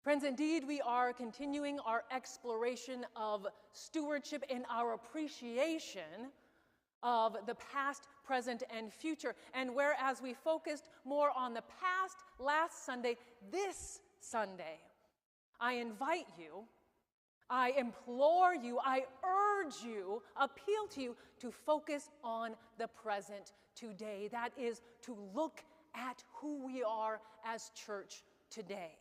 Friends, indeed, we are continuing our exploration of stewardship and our appreciation of the past, present, and future. And whereas we focused more on the past last Sunday, this Sunday, I invite you, I implore you, I urge you, appeal to you to focus on the present today. That is to look at who we are as church today.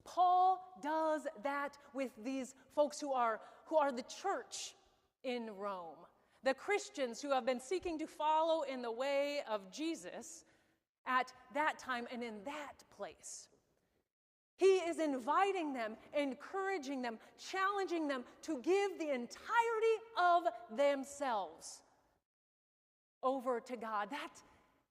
Paul does that with these folks who are the church in Rome, the Christians who have been seeking to follow in the way of Jesus at that time and in that place. He is inviting them, encouraging them, challenging them to give the entirety of themselves over to God.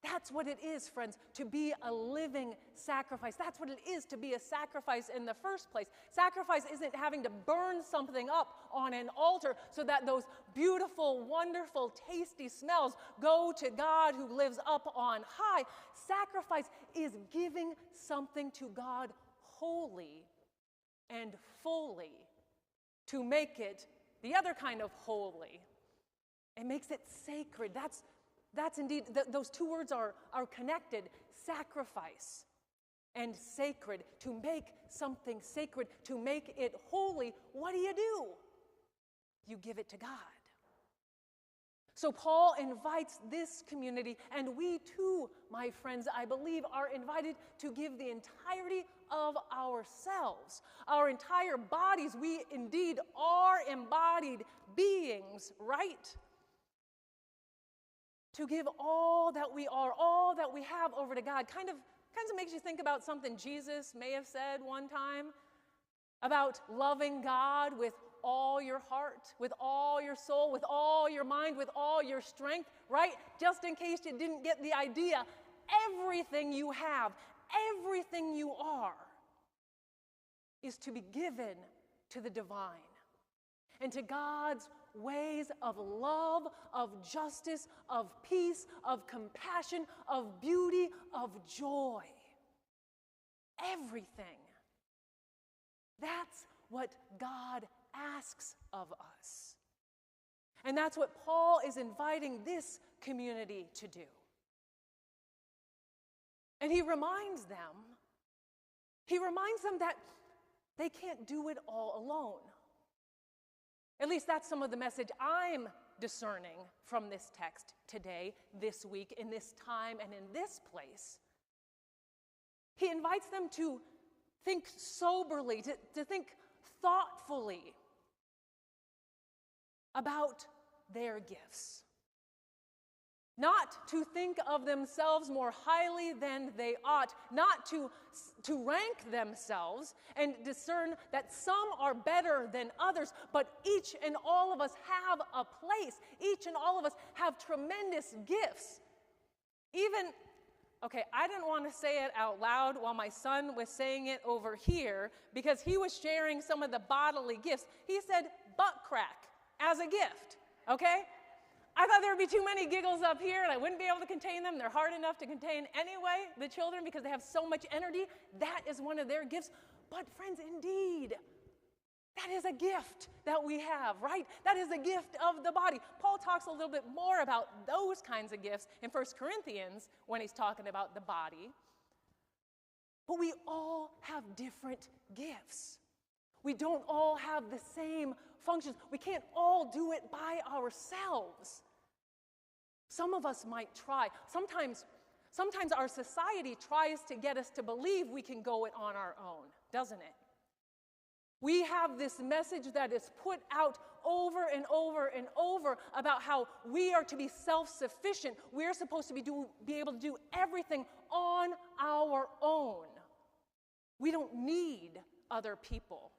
That's what it is, friends, to be a living sacrifice. That's what it is to be a sacrifice in the first place. Sacrifice isn't having to burn something up on an altar so that those beautiful, wonderful, tasty smells go to God who lives up on high. Sacrifice is giving something to God wholly and fully to make it the other kind of holy. It makes it sacred. That's indeed, those two words are connected, sacrifice and sacred. To make something sacred, to make it holy, what do? You give it to God. So Paul invites this community, and we too, my friends, I believe, are invited to give the entirety of ourselves, our entire bodies. We indeed are embodied beings, right? To give all that we are, all that we have over to God. Kind of makes you think about something Jesus may have said one time about loving God with all your heart, with all your soul, with all your mind, with all your strength, right? Just in case you didn't get the idea, everything you have, everything you are is to be given to the divine and to God's ways of love, of justice, of peace, of compassion, of beauty, of joy. Everything. That's what God asks of us. And that's what Paul is inviting this community to do. And he reminds them that they can't do it all alone. At least that's some of the message I'm discerning from this text today, this week, in this time, and in this place. He invites them to think soberly, to think thoughtfully about their gifts. Not to think of themselves more highly than they ought, not to rank themselves and discern that some are better than others, but each and all of us have a place. Each and all of us have tremendous gifts. I didn't want to say it out loud while my son was saying it over here because he was sharing some of the bodily gifts. He said butt crack as a gift, okay? I thought there would be too many giggles up here and I wouldn't be able to contain them. They're hard enough to contain anyway, the children, because they have so much energy. That is one of their gifts. But friends, indeed, that is a gift that we have, right? That is a gift of the body. Paul talks a little bit more about those kinds of gifts in 1 Corinthians when he's talking about the body. But we all have different gifts. We don't all have the same functions. We can't all do it by ourselves. Some of us might try. Sometimes our society tries to get us to believe we can go it on our own, doesn't it? We have this message that is put out over and over and over about how we are to be self-sufficient. We're supposed to be able to do everything on our own. We don't need other people.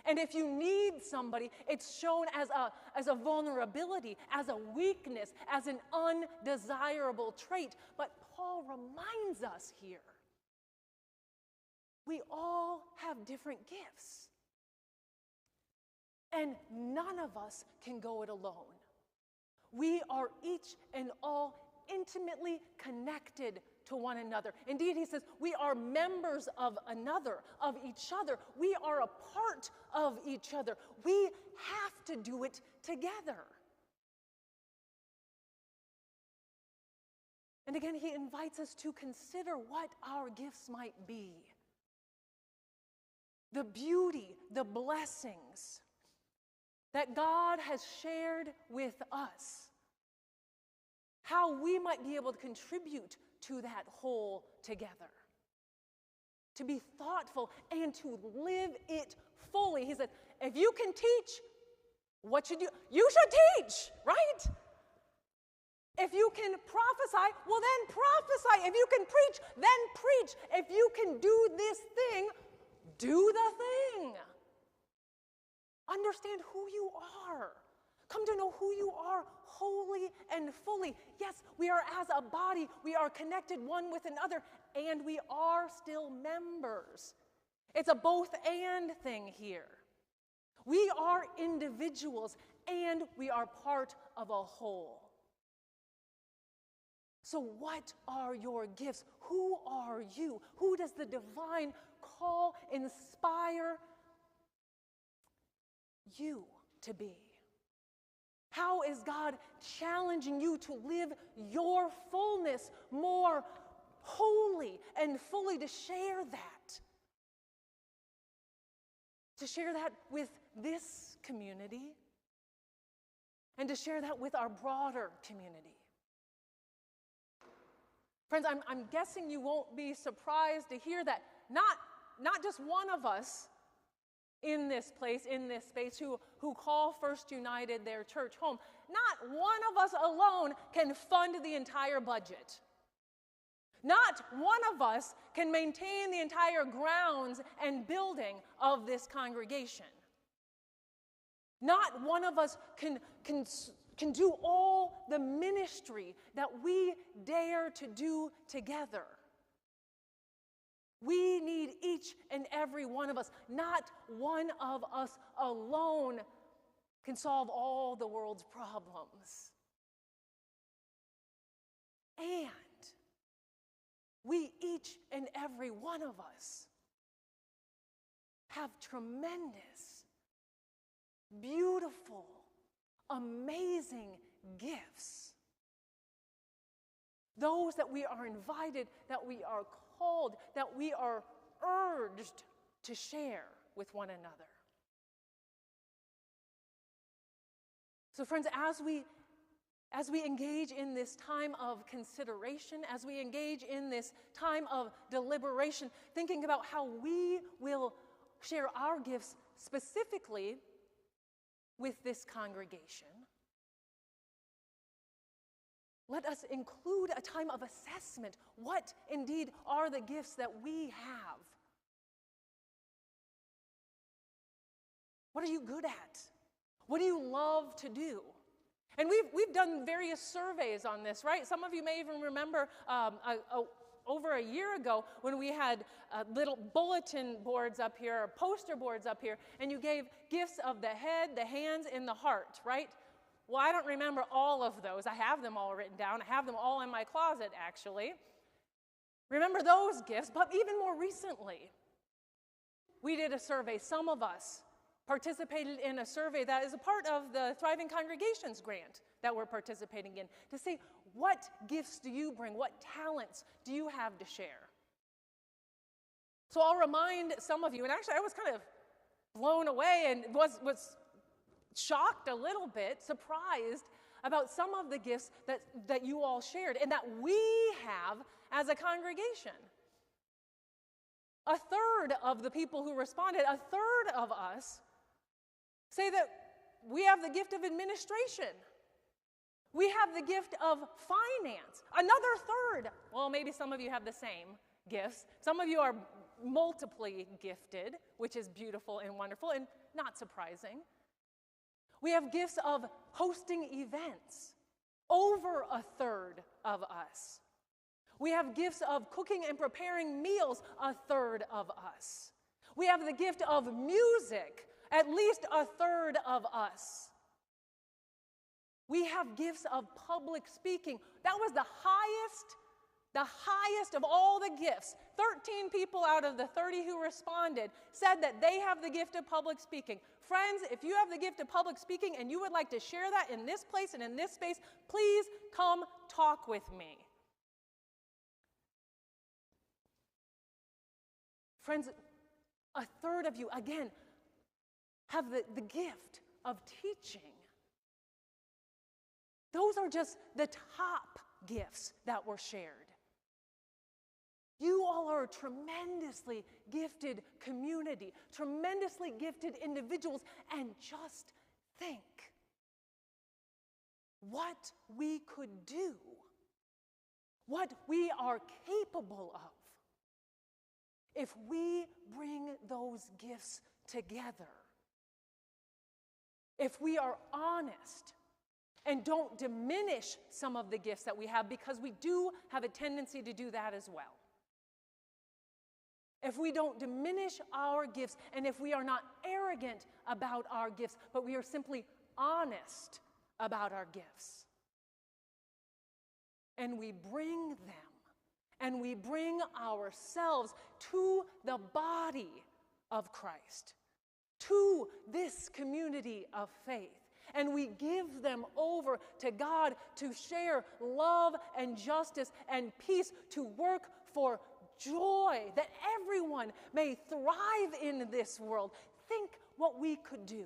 And if you need somebody, it's shown as a vulnerability, as a weakness, as an undesirable trait. But Paul reminds us here, we all have different gifts. And none of us can go it alone. We are each and all intimately connected to one another. Indeed, he says, we are members of another, of each other. We are a part of each other. We have to do it together. And again, he invites us to consider what our gifts might be. The beauty, the blessings that God has shared with us. How we might be able to contribute to that whole together. To be thoughtful and to live it fully. He said, if you can teach, what should you? You should teach, right? If you can prophesy, well then prophesy. If you can preach, then preach. If you can do this thing, do the thing. Understand who you are. Come to know who you are wholly and fully. Yes, we are as a body. We are connected one with another, and we are still members. It's a both and thing here. We are individuals, and we are part of a whole. So what are your gifts? Who are you? Who does the divine call, inspire you to be? How is God challenging you to live your fullness more wholly and fully, to share that? To share that with this community and to share that with our broader community. Friends, I'm guessing you won't be surprised to hear that not just one of us in this place, in this space, who call First United their church home, not one of us alone can fund the entire budget. Not one of us can maintain the entire grounds and building of this congregation. Not one of us can do all the ministry that we dare to do together. We need each and every one of us. Not one of us alone can solve all the world's problems. And we, each and every one of us, have tremendous, beautiful, amazing gifts. Those that we are invited, that we are called, that we are urged to share with one another. So friends, as we engage in this time of consideration, as we engage in this time of deliberation, thinking about how we will share our gifts specifically with this congregation, let us include a time of assessment. What indeed are the gifts that we have? What are you good at? What do you love to do? And we've done various surveys on this, right? Some of you may even remember over a year ago when we had little bulletin boards up here, or poster boards up here, and you gave gifts of the head, the hands, and the heart, right? Well, I don't remember all of those. I have them all written down. I have them all in my closet, actually. Remember those gifts, but even more recently, we did a survey. Some of us participated in a survey that is a part of the Thriving Congregations grant that we're participating in, to say, what gifts do you bring? What talents do you have to share? So I'll remind some of you, and actually I was kind of blown away and was shocked a little bit, surprised about some of the gifts that you all shared and that we have as a congregation. A third of the people who responded, a third of us, say that we have the gift of administration. We have the gift of finance. Another third, well, maybe some of you have the same gifts. Some of you are multiply gifted, which is beautiful and wonderful and not surprising. We have gifts of hosting events, over a third of us. We have gifts of cooking and preparing meals, a third of us. We have the gift of music, at least a third of us. We have gifts of public speaking. That was the highest The highest of all the gifts, 13 people out of the 30 who responded said that they have the gift of public speaking. Friends, if you have the gift of public speaking and you would like to share that in this place and in this space, please come talk with me. Friends, a third of you, again, have the gift of teaching. Those are just the top gifts that were shared. You all are a tremendously gifted community, tremendously gifted individuals, and just think what we could do, what we are capable of, if we bring those gifts together. If we are honest and don't diminish some of the gifts that we have, because we do have a tendency to do that as well. If we don't diminish our gifts, and if we are not arrogant about our gifts, but we are simply honest about our gifts, and we bring them, and we bring ourselves to the body of Christ, to this community of faith, and we give them over to God to share love and justice and peace, to work for joy, that everyone may thrive in this world. Think what we could do.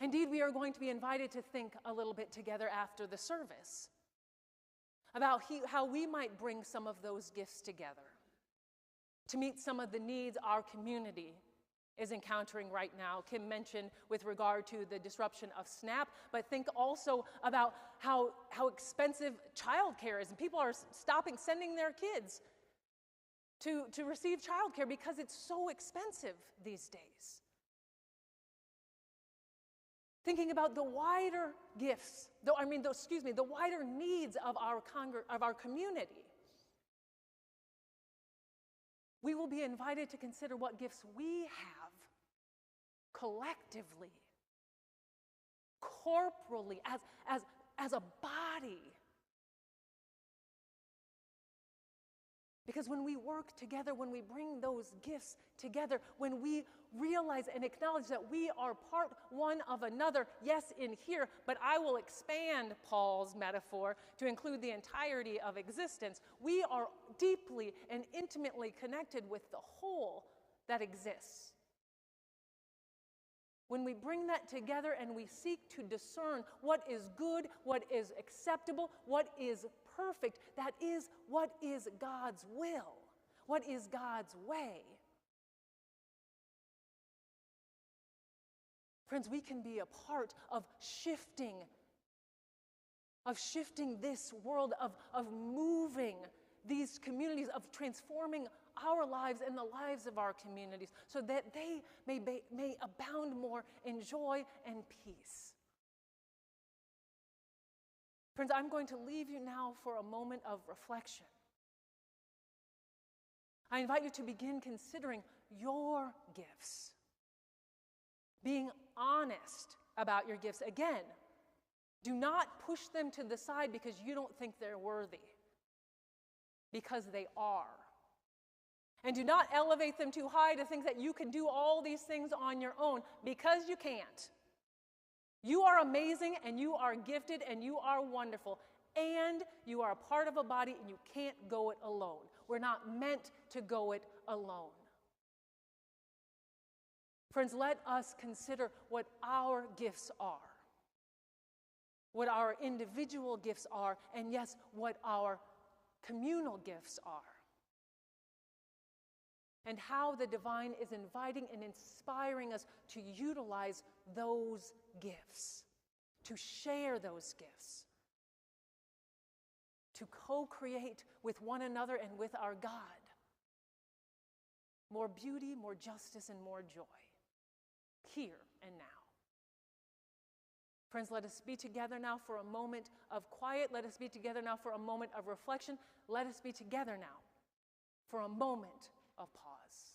Indeed, we are going to be invited to think a little bit together after the service about how we might bring some of those gifts together to meet some of the needs our community is encountering right now. Kim mentioned with regard to the disruption of SNAP, but think also about how expensive childcare is, and people are stopping sending their kids to receive childcare because it's so expensive these days. Thinking about the wider gifts, the wider needs of our community. We will be invited to consider what gifts we have collectively, corporally, as a body. Because when we work together, when we bring those gifts together, when we realize and acknowledge that we are part one of another, yes, in here, but I will expand Paul's metaphor to include the entirety of existence. We are deeply and intimately connected with the whole that exists. When we bring that together and we seek to discern what is good, what is acceptable, what is perfect, that is what is God's will, what is God's way. Friends, we can be a part of shifting this world, of moving these communities, of transforming our lives and the lives of our communities so that they may abound more in joy and peace. Friends, I'm going to leave you now for a moment of reflection. I invite you to begin considering your gifts, being honest about your gifts. Again, do not push them to the side because you don't think they're worthy, because they are. And do not elevate them too high to think that you can do all these things on your own, because you can't. You are amazing, and you are gifted, and you are wonderful, and you are a part of a body, and you can't go it alone. We're not meant to go it alone. Friends, let us consider what our gifts are, what our individual gifts are, and yes, what our communal gifts are, and how the divine is inviting and inspiring us to utilize those gifts, to share those gifts, to co-create with one another and with our God more beauty, more justice, and more joy, here and now. Friends, let us be together now for a moment of quiet. Let us be together now for a moment of reflection. Let us be together now for a moment of pause.